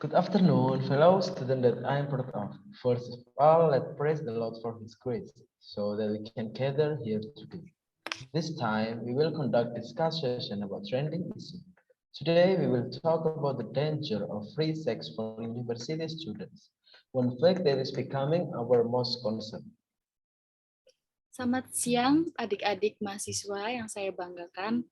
Good afternoon, fellow students that I am proud of. First of all, let's praise the Lord for His grace, so that we can gather here today. This time, we will conduct discussion about trending issues. Today, we will talk about the danger of free sex for university students, one fact that is becoming our most concern. Selamat siang adik-adik mahasiswa yang saya banggakan.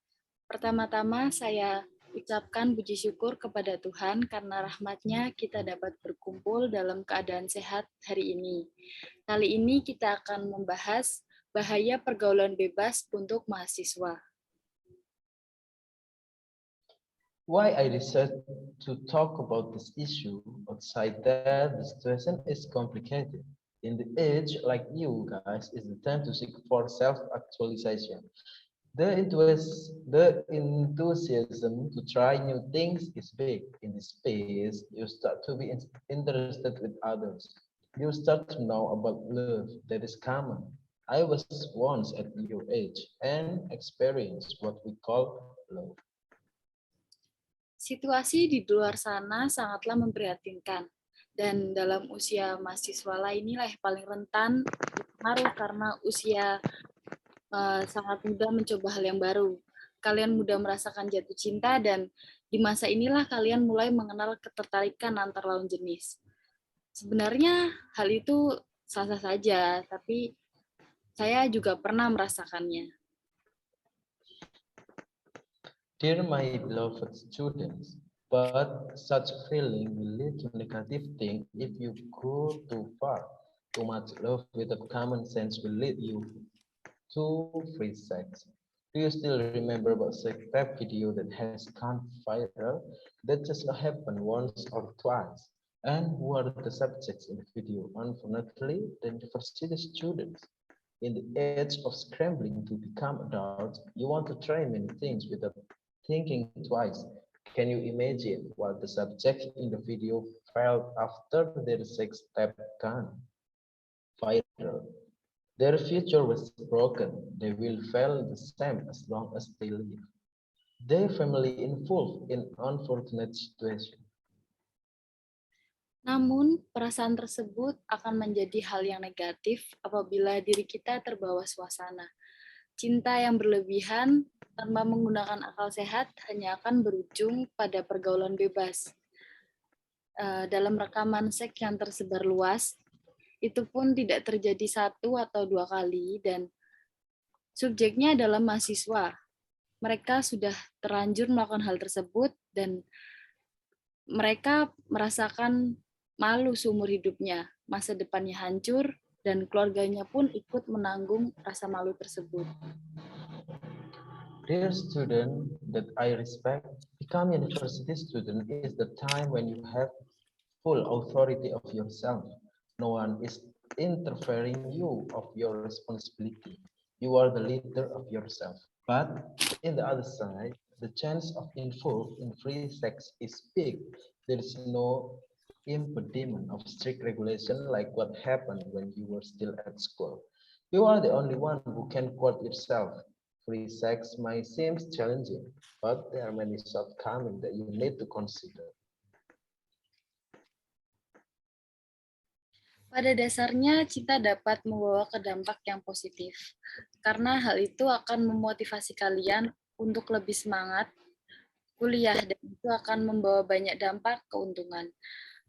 Pertama-tama saya ucapkan puji syukur kepada Tuhan karena rahmat-Nya kita dapat berkumpul dalam keadaan sehat hari ini. Kali ini kita akan membahas bahaya pergaulan bebas untuk mahasiswa. Why I decided to talk about this issue outside that the situation is complicated. In the age like you guys is the time to seek for self-actualization. The enthusiasm to try new things is big. In this space, you start to be interested with others. You start to know about love that is common. I was once at your age and experienced what we call love. Situasi di luar sana sangatlah memprihatinkan. Dan dalam usia mahasiswa inilah yang paling rentan berpengaruh karena usia sangat mudah mencoba hal yang baru. Kalian mudah merasakan jatuh cinta dan di masa inilah kalian mulai mengenal ketertarikan antar lawan jenis. Sebenarnya hal itu sah-sah saja, tapi saya juga pernah merasakannya. Dear my beloved students, but such feeling will lead to negative thing if you go too far. Too much love without common sense will lead you to free sex. Do you still remember about sex rap video that has gone viral? That just happened once or twice. And who are the subjects in the video? Unfortunately, the university students. In the age of scrambling to become adults, you want to try many things without thinking twice. Can you imagine what the subjects in the video felt after their sex tape gone viral? Their future was broken. They will fail the same as long as they live. Their family involved in unfortunate situation. Namun, perasaan tersebut akan menjadi hal yang negatif apabila diri kita terbawa suasana. Cinta yang berlebihan tanpa menggunakan akal sehat hanya akan berujung pada pergaulan bebas. Dalam rekaman seks yang tersebar luas, itu pun tidak terjadi 1 atau 2 kali dan subjeknya adalah mahasiswa. Mereka sudah terlanjur melakukan hal tersebut dan mereka merasakan malu seumur hidupnya, masa depannya hancur, dan keluarganya pun ikut menanggung rasa malu tersebut. Dear student that I respect, becoming a university student is the time when you have full authority of yourself. No one is interfering you of your responsibility. You are the leader of yourself. But in the other side, the chance of involved in free sex is big. There is no impediment of strict regulation like what happened when you were still at school. You are the only one who can quote yourself. Free sex might seem challenging, but there are many shortcomings that you need to consider. Pada dasarnya, cinta dapat membawa ke dampak yang positif, karena hal itu akan memotivasi kalian untuk lebih semangat kuliah, dan itu akan membawa banyak dampak keuntungan.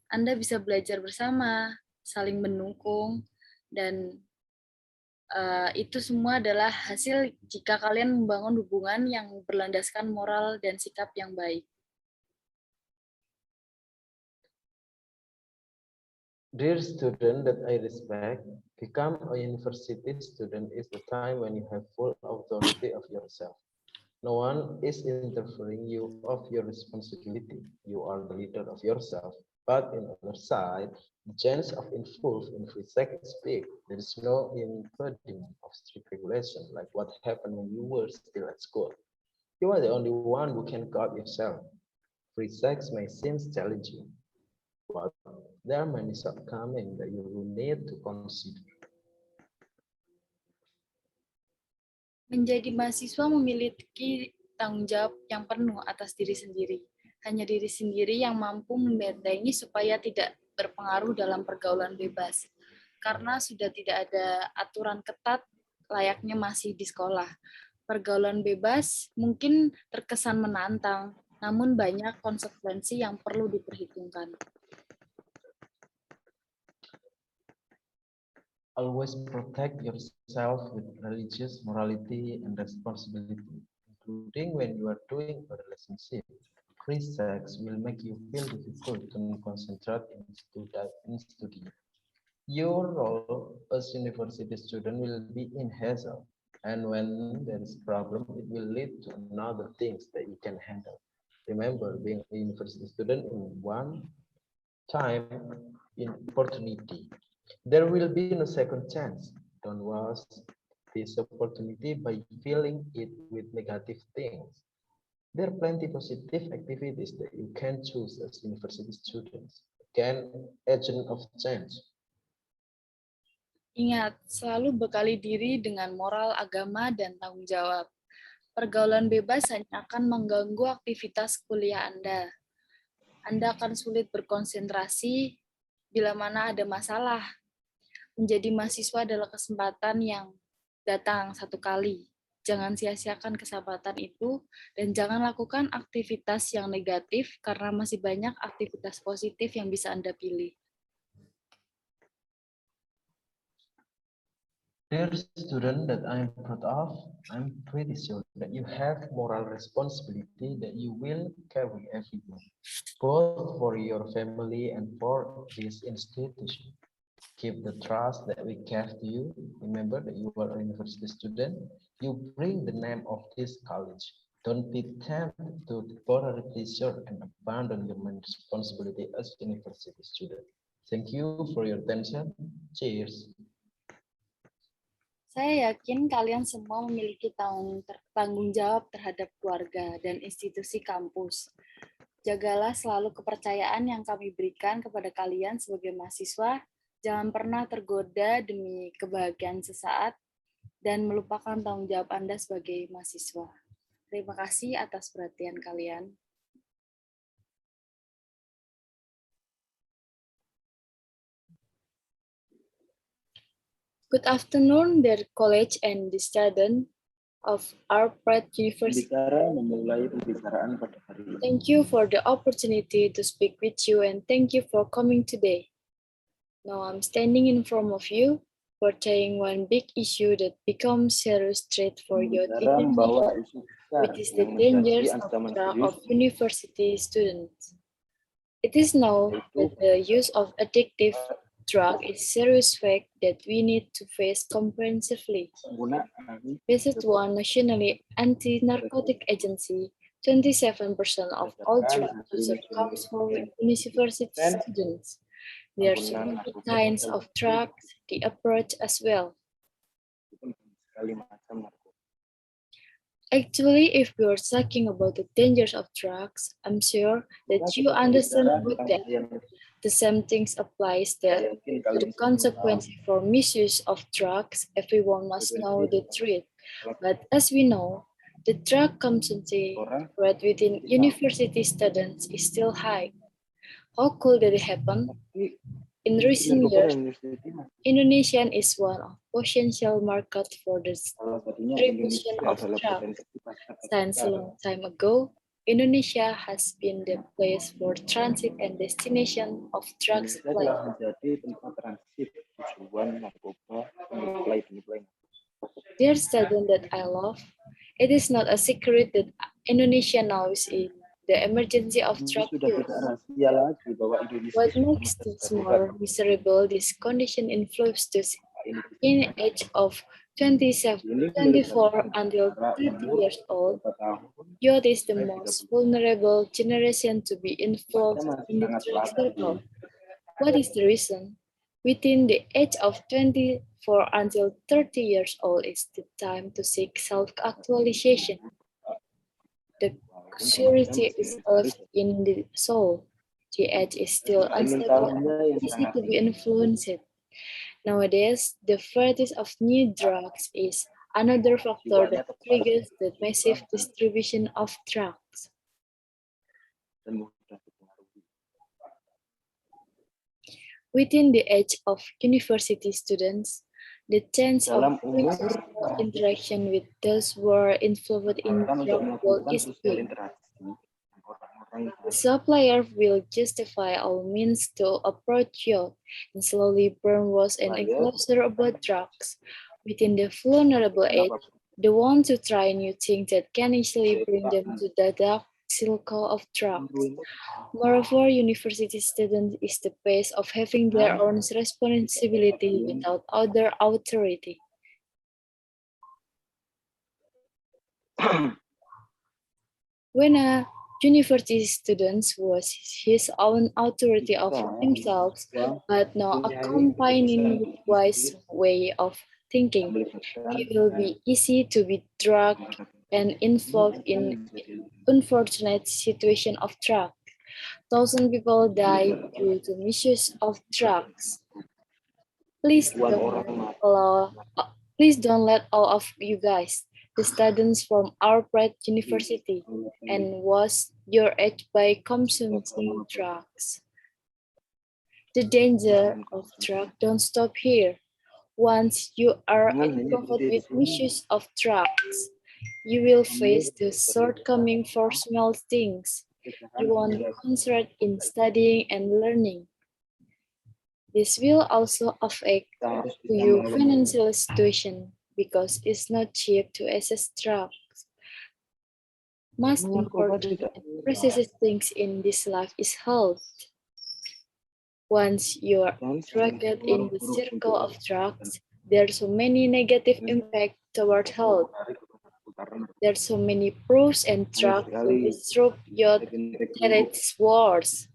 Anda bisa belajar bersama, saling mendukung, dan itu semua adalah hasil jika kalian membangun hubungan yang berlandaskan moral dan sikap yang baik. Dear student that I respect, become a university student is the time when you have full authority of yourself. No one is interfering you of your responsibility. You are the leader of yourself. But on the other side, the chance of involved in free sex is big. There is no impediment of strict regulation like what happened when you were still at school. You are the only one who can guard yourself. Free sex may seem challenging, but there are many shortcomings that you will need to consider. Menjadi mahasiswa memiliki tanggung jawab yang penuh atas diri sendiri. Hanya diri sendiri yang mampu membentengi supaya tidak berpengaruh dalam pergaulan bebas. Karena sudah tidak ada aturan ketat layaknya masih di sekolah. Pergaulan bebas mungkin terkesan menantang, namun banyak konsekuensi yang perlu diperhitungkan. Always protect yourself with religious morality and responsibility, including when you are doing a relationship. Free sex will make you feel difficult to concentrate in study. Your role as university student will be in hassle, and when there is problem, it will lead to another things that you can handle. Remember, being a university student in one time in opportunity. There will be no second chance. Don't waste this opportunity by filling it with negative things. There are plenty positive activities that you can choose as university students. Again, agent of change. Ingat, selalu bekali diri dengan moral agama dan tanggung jawab. Pergaulan bebas hanya akan mengganggu aktivitas kuliah Anda. Anda akan sulit berkonsentrasi bila mana ada masalah. Menjadi mahasiswa adalah kesempatan yang datang satu kali. Jangan sia-siakan kesempatan itu dan jangan lakukan aktivitas yang negatif karena masih banyak aktivitas positif yang bisa Anda pilih. Dear student that I'm proud of, I'm pretty sure that you have moral responsibility that you will carry every day, both for your family and for this institution. Keep the trust that we gave to you. Remember that you are a university student. You bring the name of this college. Don't be tempted to temporary pleasure and abandon your main responsibility as a university student. Thank you for your attention. Cheers. Saya yakin kalian semua memiliki tanggung jawab terhadap keluarga dan institusi kampus. Jagalah selalu kepercayaan yang kami berikan kepada kalian sebagai mahasiswa. Jangan pernah tergoda demi kebahagiaan sesaat dan melupakan tanggung jawab Anda sebagai mahasiswa. Terima kasih atas perhatian kalian. Good afternoon, dear college and the student of our Pratt University. Thank you for the opportunity to speak with you and thank you for coming today. Now I'm standing in front of you, portraying one big issue that becomes serious threat for your teaching, which is the dangers of drug of university students. It is known that the use of addictive drug is a serious fact that we need to face comprehensively. Based on nationally anti-narcotic agency, 27% of all drug users comes from university students. There are so many kinds of drugs, the approach as well. Actually, if we are talking about the dangers of drugs, I'm sure that you understand about that. The same things applies there to the consequence for misuse of drugs. Everyone must know the truth. But as we know, the drug consumption rate within university students is still high. How could that happen? In recent years, Indonesia is one of potential market for the distribution of drugs. Since a long time ago, Indonesia has been the place for transit and destination of drug supply. Dear student that I love, it is not a secret that Indonesia now is in the emergency of drug use. What makes this more miserable, this condition influences in age of 24 until 30 years old, youth is the most vulnerable generation to be involved in the drug circle. What is the reason? Within the age of 24 until 30 years old is the time to seek self-actualization. The curiosity is left in the soul. The age is still unstable and easy to be influenced. Nowadays, the variety of new drugs is another factor that triggers the massive distribution of drugs. Within the age of university students, the chance of having social interaction with those who are involved in drug world is big. The supplier will justify all means to approach you and slowly burn worse and enclosure about drugs. Within the vulnerable age, the ones who try new things that can easily bring them to the dark circle of drugs. Moreover, university students is the base of having their own responsibility without other authority. When a university student was his own authority of himself, but now accompanied with wise way of thinking, he will be easy to be drugged and involved in unfortunate situation of drug. Thousand people die due to misuse of drugs. Please please don't let all of you guys, the students from our Pratt University, and was your age by consuming drugs. The danger of drug don't stop here. Once you are involved with misuse of drugs, you will face the shortcoming for small things. You won't concentrate in studying and learning. This will also affect to your financial situation because it's not cheap to access drugs. Most important and precious things in this life is health. Once you are dragged in the circle of drugs, there are so many negative impacts toward health. There are so many pros and drugs will disrupt your health worse.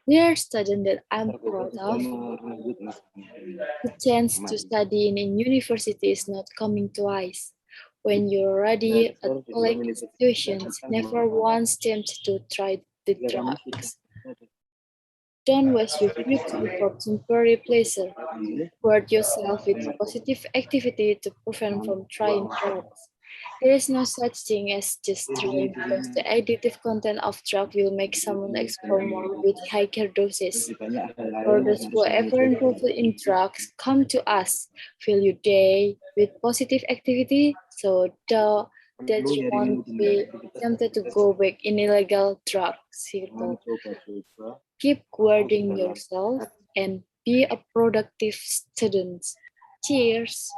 Dear student that I'm proud of, the chance to study in a university is not coming twice. When you're ready at college institutions, never once tempt to try the drugs. Don't waste your future for temporary pleasure. Reward yourself with positive activity to prevent from trying drugs. There is no such thing as just trying because the addictive content of drug will make someone explore more with higher doses. For those who are ever involved in drugs, come to us. Fill your day with positive activity so that you won't be tempted to go back in illegal drug circle. Keep guarding yourself and be a productive student. Cheers!